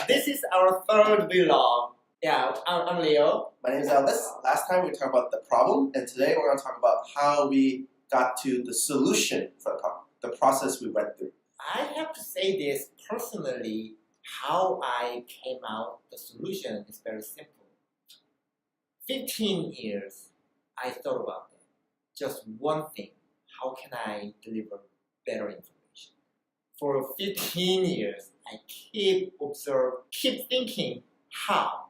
This is our third vlog. Yeah, I'm Leo. My name is Elvis. Last time we talked about the problem, and today we're going to talk about how we got to the solution for the problem, the process we went through. I have to say this personally, how I came out, the solution is very simple. 15 years, I thought about that. Just one thing, how can I deliver better information? For 15 years, I keep thinking how.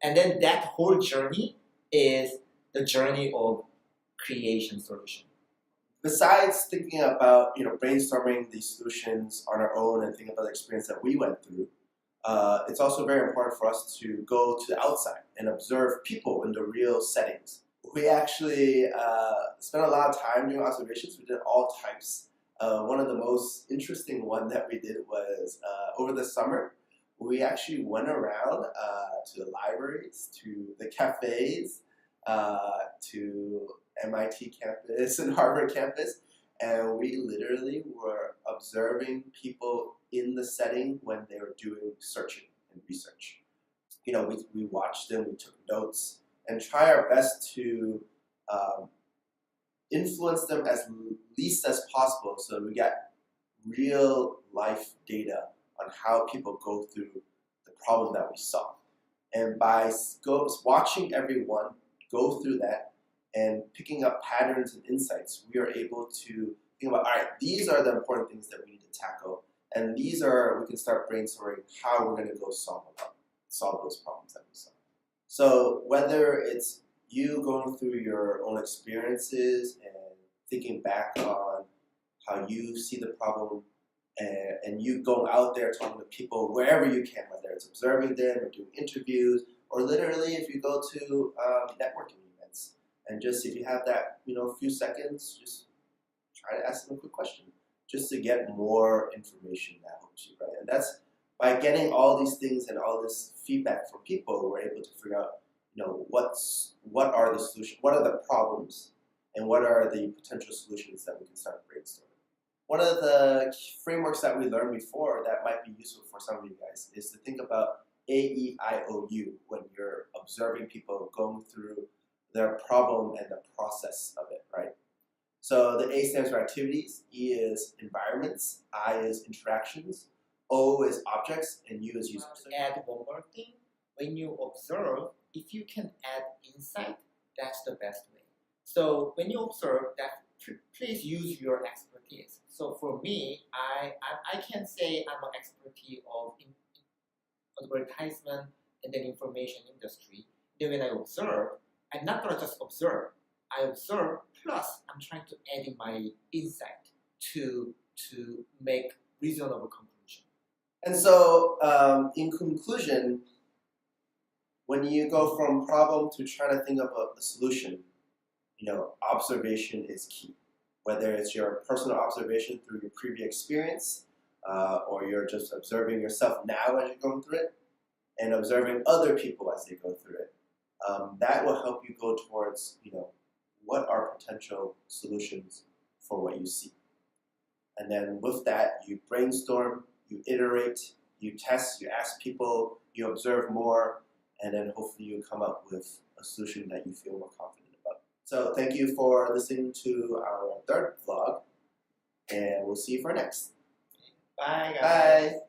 And then that whole journey is the journey of creation solution. Besides thinking about brainstorming these solutions on our own and thinking about the experience that we went through, it's also very important for us to go to the outside and observe people in the real settings. We actually spent a lot of time doing observations. We did all types. One of the most interesting one that we did was over the summer. We actually went around to the libraries, to the cafes, to MIT campus and Harvard campus, and we literally were observing people in the setting when they were doing searching and research. We watched them, we took notes, and try our best to influence them as least as possible so that we get real life data on how people go through the problem that we solve. And by watching everyone go through that and picking up patterns and insights, we are able to think about, all right, these are the important things that we need to tackle, and we can start brainstorming how we're going to go solve those problems that we solve. So whether it's you going through your own experiences and thinking back on how you see the problem, and you go out there talking to people wherever you can, whether it's observing them or doing interviews, or literally if you go to networking events, and just if you have that few seconds, just try to ask them a quick question, just to get more information that helps you, right? And that's by getting all these things and all this feedback from people, we're able to figure out what are the solutions, what are the problems, and what are the potential solutions that we can start brainstorming. One of the frameworks that we learned before that might be useful for some of you guys is to think about AEIOU when you're observing people going through their problem and the process of it, right? So the A stands for activities, E is environments, I is interactions, O is objects, and U is users. Add one more thing. When you observe, if you can add insight, that's the best way. So when you observe that, please use your expertise. So for me, I can say I'm an expertise of advertisement and then information industry. Then when I observe, I'm not gonna just observe. I observe plus I'm trying to add in my insight to make reasonable conclusion. And so in conclusion, when you go from problem to trying to think of a solution, observation is key. Whether it's your personal observation through your previous experience, or you're just observing yourself now as you're going through it, and observing other people as they go through it, that will help you go towards, what are potential solutions for what you see. And then with that, you brainstorm, you iterate, you test, you ask people, you observe more, and then hopefully you come up with a solution that you feel more confident about. So thank you for listening to our third vlog, and we'll see you for next. Bye, guys. Bye.